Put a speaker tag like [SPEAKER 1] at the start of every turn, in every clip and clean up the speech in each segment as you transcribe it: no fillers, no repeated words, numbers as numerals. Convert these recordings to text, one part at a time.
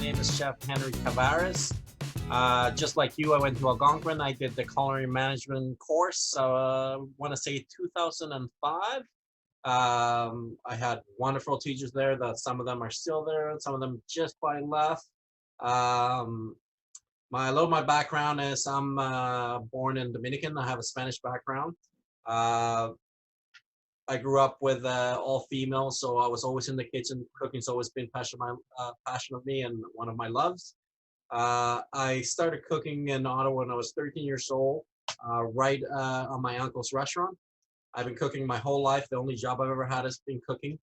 [SPEAKER 1] name is Chef Henry Tavarez. Just like you, I went to Algonquin. I did the culinary management course. I want to say 2005. I had wonderful teachers there. That some of them are still there. Some of them just quite left. Um, my background is I'm born in Dominican. I have a Spanish background. Uh, I grew up with all females, so I was always in the kitchen. Cooking's always been passion of me and one of my loves. I started cooking in Ottawa when I was 13 years old, right on my uncle's restaurant. I've been cooking my whole life. The only job I've ever had has been cooking.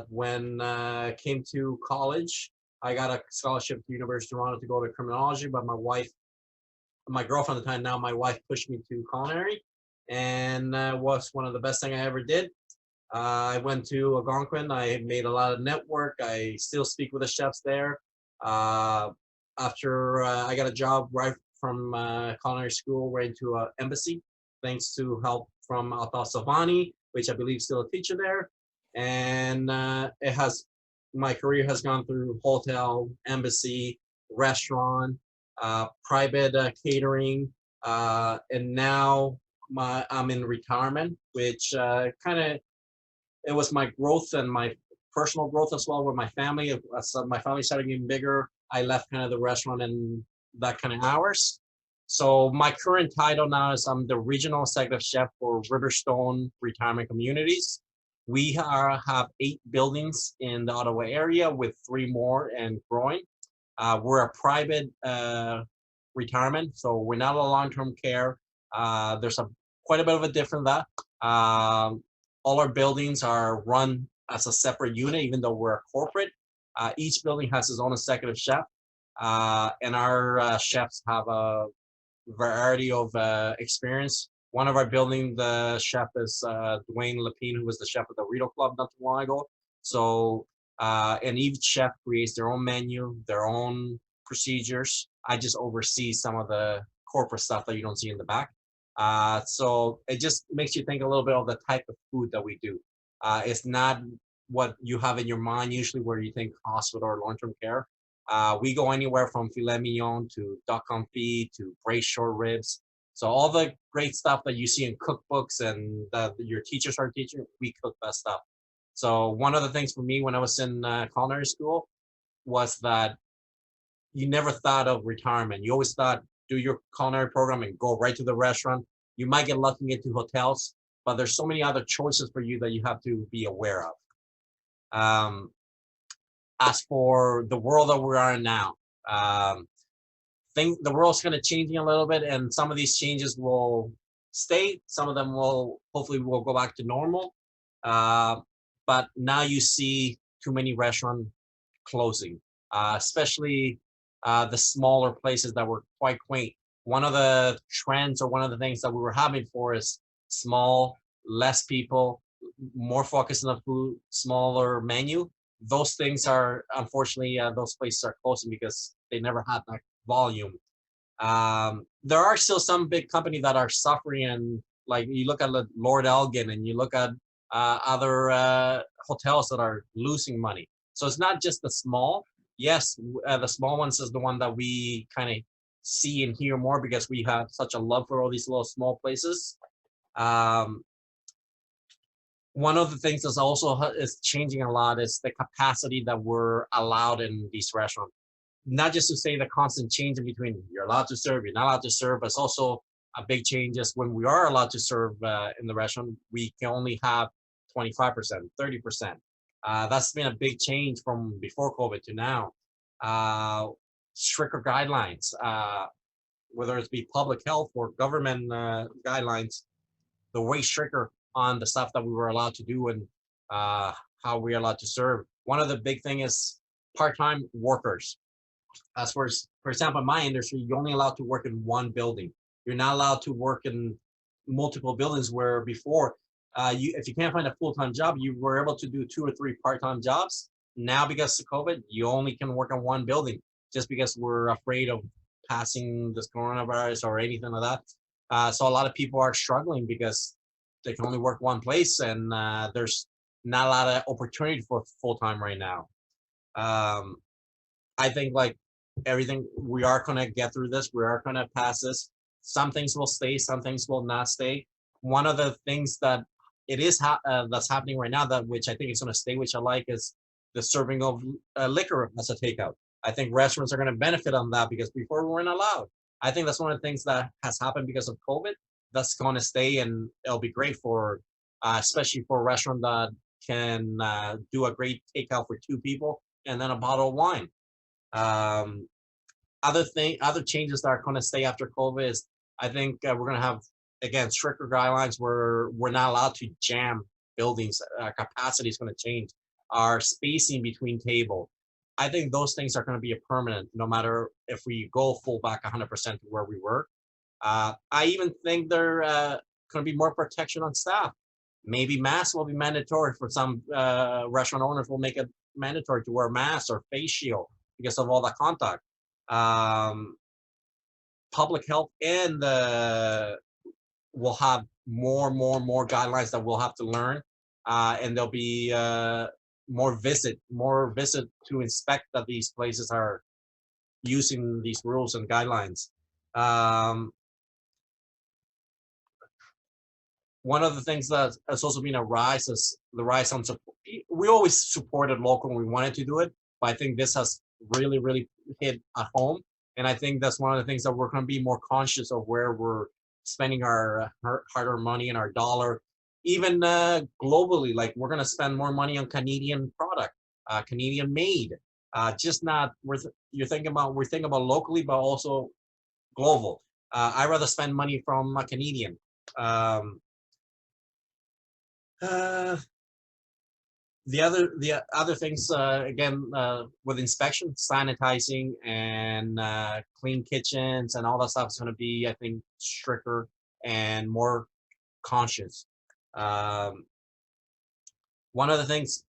[SPEAKER 1] When I came to college, I got a scholarship to the University of Toronto to go to criminology, but my girlfriend at the time, now my wife, pushed me to culinary, and was one of the best thing I ever did. I went to Algonquin. I made a lot of network. I still speak with the chefs there. After I got a job right from culinary school right into an embassy, thanks to help from Alta Savani, which I believe is still a teacher there. And my career has gone through hotel, embassy, restaurant, private catering, and now I'm in retirement, which it was my growth and my personal growth as well with my family. As my family started getting bigger, I left kind of the restaurant and that kind of hours. So my current title now is I'm the regional executive chef for Riverstone Retirement Communities. We have 8 buildings in the Ottawa area with 3 more and growing. We're a private retirement, so we're not a long-term care. There's quite a bit of a difference that. All our buildings are run as a separate unit, even though we're a corporate. Each building has its own executive chef, and our chefs have a variety of experience. One of our building, the chef is Dwayne Lapine, who was the chef of the Rideau Club not too long ago. So, and each chef creates their own menu, their own procedures. I just oversee some of the corporate stuff that you don't see in the back. So it just makes you think a little bit of the type of food that we do. It's not what you have in your mind usually where you think hospital or long-term care. We go anywhere from filet mignon to duck confit to braised short ribs. So all the great stuff that you see in cookbooks and that your teachers are teaching, we cook that stuff. So one of the things for me when I was in culinary school was that you never thought of retirement. You always thought do your culinary program and go right to the restaurant. You might get lucky into hotels, but there's so many other choices for you that you have to be aware of. As for the world that we are in now, the world's kind of changing a little bit, and some of these changes will stay. Some of them will hopefully will go back to normal. But now you see too many restaurants closing, especially the smaller places that were quite quaint. One of the trends or one of the things that we were having for is small, less people, more focus on the food, smaller menu. Those things are, unfortunately, those places are closing because they never had that volume. There are still some big companies that are suffering, and like you look at Lord Elgin and you look at other hotels that are losing money. So it's not just the small. Yes, the small ones is the one that we kind of see and hear more because we have such a love for all these little small places. One of the things that's also is changing a lot is the capacity that we're allowed in these restaurants. Not just to say the constant change in between you're allowed to serve, you're not allowed to serve, but it's also a big change is when we are allowed to serve in the restaurant, we can only have 25%, 30%. That's been a big change from before COVID to now. Stricter guidelines, whether it's be public health or government guidelines, the way stricter on the stuff that we were allowed to do and how we're allowed to serve. One of the big thing is part-time workers. As for example, in my industry, you're only allowed to work in one building. You're not allowed to work in multiple buildings where before, if you can't find a full-time job, you were able to do 2 or 3 part-time jobs. Now, because of COVID, you only can work on one building just because we're afraid of passing this coronavirus or anything like that. So a lot of people are struggling because they can only work one place, and there's not a lot of opportunity for full-time right now. I think like everything, we are gonna get through this. We are gonna pass this. Some things will stay, some things will not stay. One of the things that that's happening right now, that which I think is gonna stay, which I like, is the serving of liquor as a takeout. I think restaurants are gonna benefit on that because before we weren't allowed. I think that's one of the things that has happened because of COVID. That's gonna stay, and it'll be great for, especially for a restaurant that can do a great takeout for two people and then a bottle of wine. Um, other changes that are going to stay after COVID is, I think we're going to have, again, stricter guidelines where we're not allowed to jam buildings. Capacity is going to change. Our spacing between table. I think those things are going to be a permanent, no matter if we go full back 100% to where we were. I even think there going to be more protection on staff. Maybe masks will be mandatory for some restaurant owners. Will make it mandatory to wear masks or face shield because of all the contact. Um, Public health and will have more guidelines that we'll have to learn, and there'll be more visit to inspect that these places are using these rules and guidelines. Um, One of the things that has also been a rise is the rise on support. We always supported local and we wanted to do it, but I think this has really hit at home. And I think that's one of the things that we're going to be more conscious of, where we're spending our hard-earned money and our dollar. Even globally, like we're going to spend more money on Canadian product, Canadian made. Just not we're thinking about locally, but also global. I rather spend money from a Canadian. Um, uh, the other things, again, with inspection, sanitizing, and clean kitchens and all that stuff is going to be, I think, stricter and more conscious. Um, One of the things,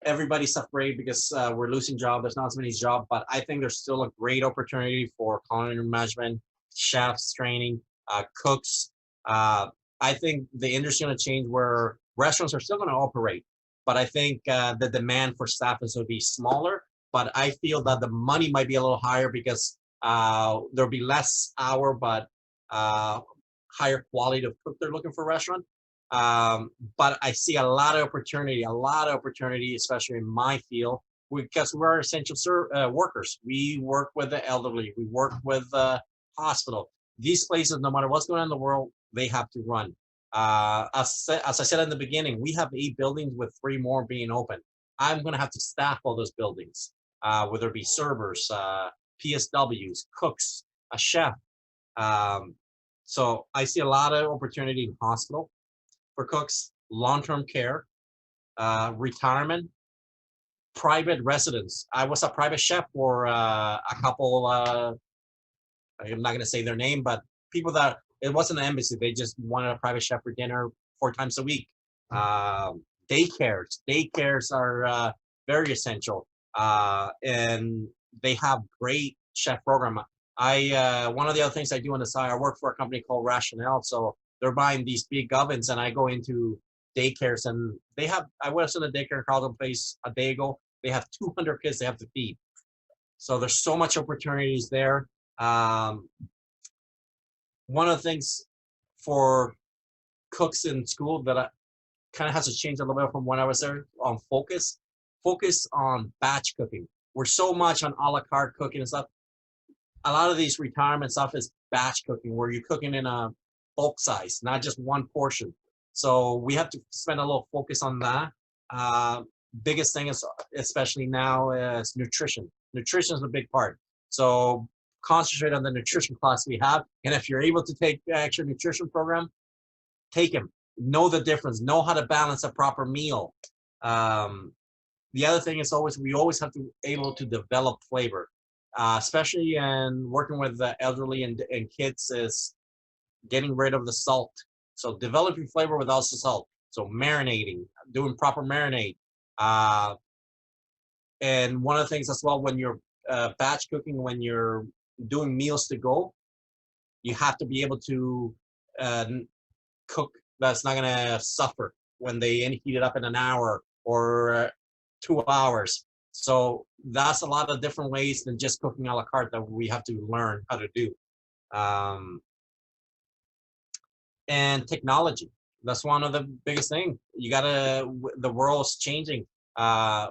[SPEAKER 1] everybody's afraid because we're losing jobs. There's not as many jobs, but I think there's still a great opportunity for culinary management, chefs training, cooks. Uh, I think the industry is going to change where restaurants are still going to operate, but I think the demand for staff is going to be smaller. But I feel that the money might be a little higher because there'll be less hour, but uh, higher quality of cook they're looking for a restaurant. But I see a lot of opportunity, especially in my field, because we're essential workers. We work with the elderly, we work with the hospital. These places, no matter what's going on in the world, they have to run. As I said in the beginning, we have 8 buildings with 3 more being open. I'm going to have to staff all those buildings, whether it be servers, PSWs, cooks, a chef. Um, so I see a lot of opportunity in hospital for cooks, long-term care, retirement, private residence. I was a private chef for a couple. I'm not going to say their name, but people that it wasn't an embassy. They just wanted a private chef for dinner 4 times a week. Daycares are very essential, and they have great chef program. One of the other things I do on the side, I work for a company called Rationale, so they're buying these big ovens, and I go into daycares, and they have. I was in a daycare in Carlton Place a day ago. They have 200 kids they have to feed, so there's so much opportunities there. Um, One of the things for cooks in school that I kind of has to change a little bit from when I was there on focus on batch cooking. We're so much on a la carte cooking and stuff. A lot of these retirement stuff is batch cooking, where you're cooking in a bulk size, not just one portion. So we have to spend a little focus on that. Uh, Biggest thing is, especially now, is nutrition. Nutrition is a big part. So concentrate on the nutrition class we have, and if you're able to take the extra nutrition program, take them. Know the difference. Know how to balance a proper meal. Um, the other thing is we always have to able to develop flavor, especially in working with the elderly and kids, is getting rid of the salt. So developing flavor without the salt. So marinating, doing proper marinade. Uh, and one of the things as well, when you're batch cooking, when you're doing meals to go, you have to be able to uh, cook that's not going to suffer when they heat it up in an hour or 2 hours. So that's a lot of different ways than just cooking a la carte that we have to learn how to do. Um, and technology. That's one of the biggest thing. You gotta. The world's changing. Uh,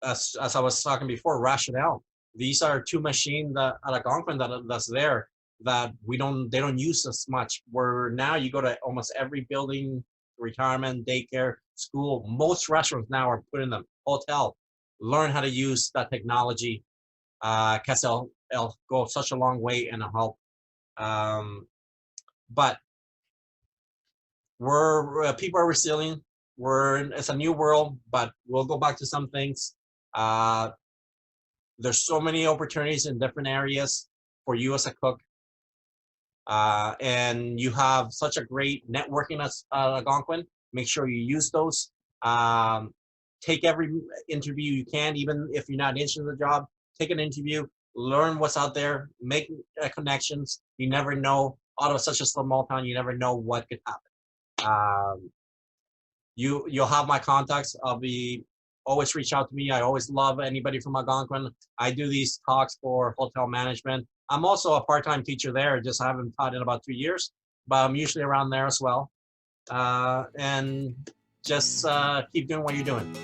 [SPEAKER 1] as I was talking before, rationale. These are two machines that at Algonquin that's there that they don't use as much. Where now you go to almost every building, retirement, daycare, school. Most restaurants now are putting them hotel. Learn how to use that technology. Cause it'll go such a long way and help. But we're people are resilient. It's a new world, but we'll go back to some things. Uh, there's so many opportunities in different areas for you as a cook, and you have such a great networking as Algonquin. Make sure you use those. Um, take every interview you can, even if you're not interested in the job. Take an interview, learn what's out there, make connections. You never know. Out of such a small town, you never know what could happen. Um, you'll have my contacts. I'll be always reach out to me. I always love anybody from Algonquin. I do these talks for hotel management. I'm also a part-time teacher there. Just haven't taught in about 2 years, but I'm usually around there as well. And just keep doing what you're doing.